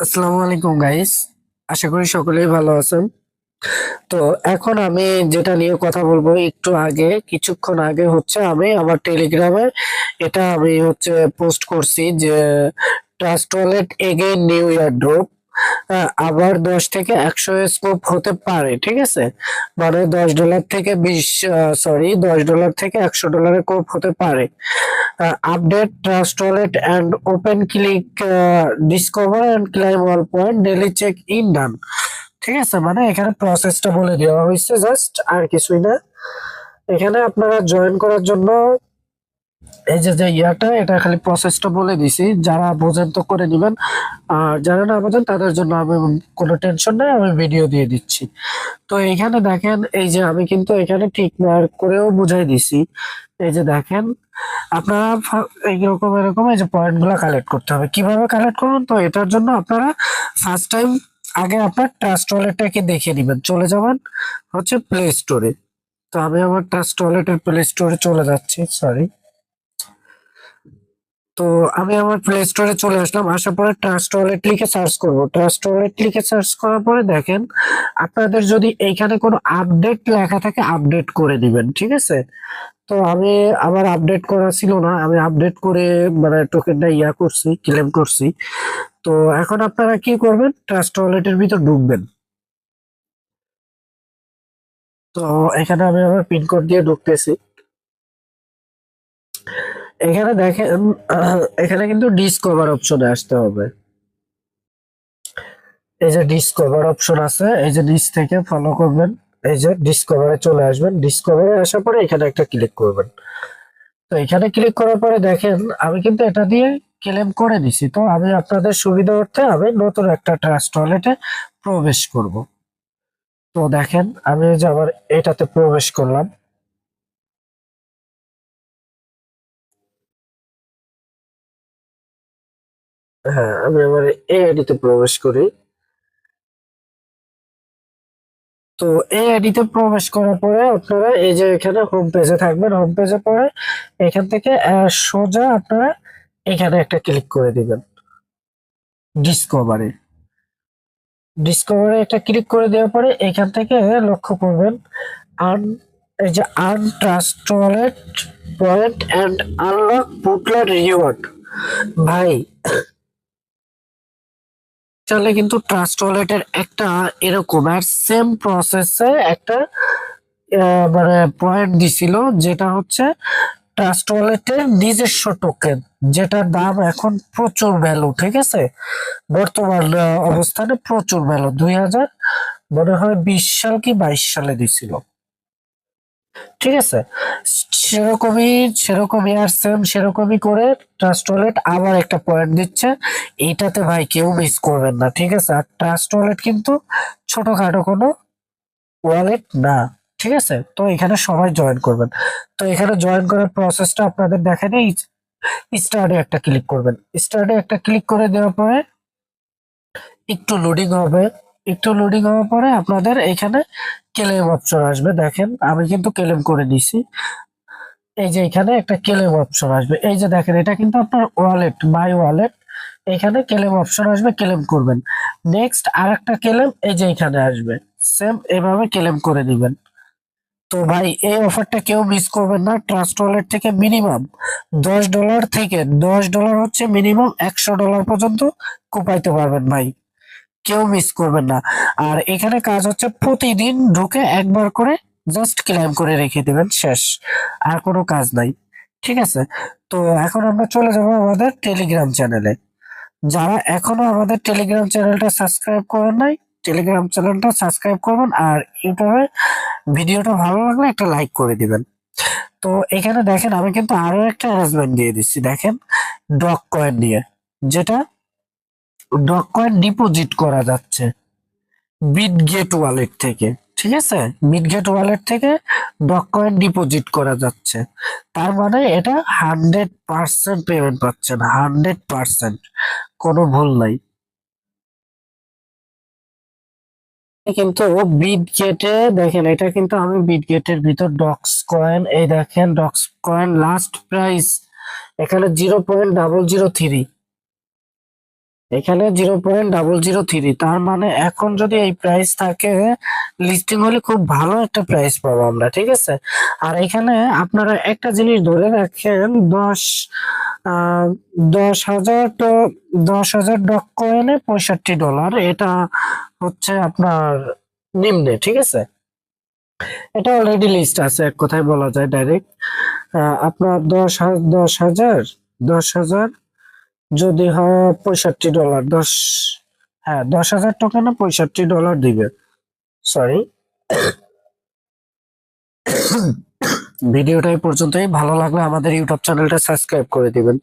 আসসালামু আলাইকুম গাইস। আশা করি সকলেই ভালো আছেন। তো এখন আমি যেটা নিয়ে কথা বলবো, একটু আগে কিছুক্ষণ আগে হচ্ছে আমি আমার টেলিগ্রামে এটা আমি হচ্ছে পোস্ট করছি যে trust wallet again new year drop, আবার 10 থেকে 100 স্কুপ হতে পারে, ঠিক আছে। মানে $10 থেকে 100 ডলারের কোপ হতে পারে। Update trust wallet and open click, discover and claim all point, daily check in done. ঠিক আছে, মানে এখানে প্রসেসটা বলে দেওয়া হয়েছে, জাস্ট আর কিছুই না। এখানে আপনারা জয়েন করার জন্য এই যে যে ইয়াটা এটা খালি প্রসেসটা বলে দিছি, যারা বোঝেন তো করে নিবেন, আর যারা না বোঝেন তাদের জন্য আমি কোনো টেনশন নাই, আমি ভিডিও দিয়ে দিচ্ছি। তো এখানে দেখেন, এই যে আমি কিন্তু এখানে টিক মার্ক করেও বুঝাই দিছি। এই যে দেখেন, আপনারা এইরকম এরকম এই যে পয়েন্ট গুলা কালেক্ট করতে হবে। কিভাবে কালেক্ট করবেন, তো এটার জন্য আপনারা ফার্স্ট টাইম আগে আপনার ট্রাস্ট ওয়ালেটটাকে দেখে নিবেন, চলে যাবেন হচ্ছে প্লে স্টোরে। তো আমি আমার ট্রাস্ট ওয়ালেটের প্লে স্টোরে চলে যাচ্ছি, সরি। তো আমি আমার প্লে স্টোরে চলে আসলাম, আসার পরে ট্রাস্ট ওয়ালেট লিখে সার্চ করব। ট্রাস্ট ওয়ালেট লিখে সার্চ করার পরে দেখেন, আপনাদের যদি এইখানে কোনো আপডেট লেখা থাকে আপডেট করে দিবেন, ঠিক আছে। তো আমি আমার আপডেট করা ছিল না, আমি আপডেট করে মানে টোকেনটা ইয়া করছি, ক্লেম করছি। তো এখন আপনারা কি করবেন, ট্রাস্ট ওয়ালেটের ভিতর ঢুকবেন। তো এখানে আমি আমার পিন কোড দিয়ে ঢুকতেছি। এখানে দেখেন, এখানে কিন্তু ডিসকভার অপশনে আসতে হবে। এই যে ডিসকভার অপশন আছে, এই যে নিচ থেকে ফলো করবেন, এই যে ডিসকভারে চলে আসবেন। ডিসকভারে আসার পরে এখানে একটা ক্লিক করবেন। তো এখানে ক্লিক করার পরে দেখেন, আমি কিন্তু এটা দিয়ে ক্লেম করে দিছি। তো আমি আপনাদের সুবিধার্থে আমি নতুন একটা ট্রাস্ট ওয়ালেটে প্রবেশ করব। তো দেখেন, আমি এই যে আবার এটাতে প্রবেশ করলাম। হ্যাঁ, আমি আবার এই আইডিতে প্রবেশ করি। তো এই আইডিতে প্রবেশ করার পরে আপনারা এই যে এখানে হোম পেজে থাকবেন। হোম পেজে পরে এখান থেকে সোজা আপনারা এখানে একটা ক্লিক করে দিবেন, ডিসকভারে। ডিসকভারে একটা ক্লিক করে দেওয়ার পরে এখান থেকে লক্ষ্য করবেন, আন এই যে earn trust wallet point and unlock বুটলেট রিওয়ার্ড। ভাই, তাহলে কিন্তু ট্রাস্ট ওয়ালেটের একটা এরকম আর সেম প্রসেসে একটা মানে পয়েন্ট দিছিল, যেটা হচ্ছে ট্রাস্ট ওয়ালেটের নিজস্ব টোকেন, যেটার দাম এখন প্রচুর ভ্যালু, ঠিক আছে। বর্তমান অবস্থানে প্রচুর ভ্যালু, 2000 মনে হয় 20 সাল কি 22 সালে দিছিল, ঠিক আছে। সেরকমই সেরকমই আর সেম সেরকমই করে ট্রাস্ট ওয়ালেট আবার একটা পয়েন্ট দিচ্ছে। এইটাতে ভাই কেউ মিস করবেন না, ঠিক আছে। আর ট্রাস্ট ওয়ালেট কিন্তু ছোটখাটো কোনো ওয়ালেট না, ঠিক আছে। তো এখানে সবাই জয়েন করবেন। তো এখানে জয়েন করার প্রসেসটা আপনাদের দেখেন, এই স্টার্টে একটা ক্লিক করবেন। স্টার্টে একটা ক্লিক করে দেওয়ার পরে একটু লোডিং হবে। একটু লোডিং হওয়ার পরে আপনাদের এখানে ক্লেম অপশন আসবে। দেখেন, আমি কিন্তু ক্লেম করে দিছি। এই যে এখানে একটা ক্লেম অপশন আসবে, এই যে দেখেন, এটা কিন্তু আপনার ওয়ালেট, মাই ওয়ালেট। এখানে ক্লেম অপশন আসবে, ক্লেম করবেন। নেক্সট আর একটা ক্লেম এই যে এখানে আসবে, সেম এভাবে ক্লেম করে দিবেন। তো ভাই, এই অফারটা কেউ মিস করবেন না। ট্রাস্ট ওয়ালেট থেকে মিনিমাম $10 হচ্ছে মিনিমাম $100 পর্যন্ত কোপাইতে পারবেন ভাই, কেউ মিস করবেন না। আর এখানে কাজ হচ্ছে প্রতিদিন ঢুকে একবার করে জাস্ট ক্লেম করে রেখে দিবেন, শেষ। আর কোনো কাজ নাই, ঠিক আছে। তো এখন আমরা চলে যাব আমাদের টেলিগ্রাম চ্যানেলে। যারা এখনো আমাদের টেলিগ্রাম চ্যানেলটা সাবস্ক্রাইব করেন নাই, টেলিগ্রাম চ্যানেলটা সাবস্ক্রাইব করবেন, আর ইউটিউবে ভিডিওটা ভালো লাগলে একটা লাইক করে দিবেন। তো এখানে দেখেন, আমি কিন্তু আরো একটা অ্যারেঞ্জমেন্ট দিয়ে দিচ্ছি, দেখেন, ডগ কয়েন নিয়ে, যেটা ডগ কয়েন ডিপোজিট করা যাচ্ছে বিটগেট ওয়ালেট থেকে, ঠিক আছে। বিটগেট ওয়ালেট থেকে ডগ কয়েন ডিপোজিট করা যাচ্ছে। তার মানে এটা 100% পেমেন্ট পাচ্ছেন, 100%, কোনো ভুল নাই। কিন্তু বিটগেটে দেখেন, এটা কিন্তু আমি বিটগেটের ভিতর ডক্স কয়েন, এই দেখেন ডক্স কয়েন লাস্ট প্রাইস এখানে 0.003। এখানে 0.003, তার মানে এখন যদি এই প্রাইস থাকে, লিস্টিং হলে খুব ভালো একটা প্রাইস পাবো আমরা, ঠিক আছে। আর এখানে আপনারা একটা জিনিস ধরে রাখেন, 10 10,000 তো 10,000 ডক কয়েনে $65, এটা হচ্ছে আপনার নিম্নে, ঠিক আছে। এটা অলরেডি লিস্ট আছে, এক কথায় বলা যায় ডাইরেক্ট। আপনার 10,000 যদি হয় $65, হ্যাঁ 10,000 টোকেনে $65 দিবে। সরি, ভিডিওটা এই পর্যন্তই। ভালো লাগলে আমাদের ইউটিউব চ্যানেলটা সাবস্ক্রাইব করে দিবেন।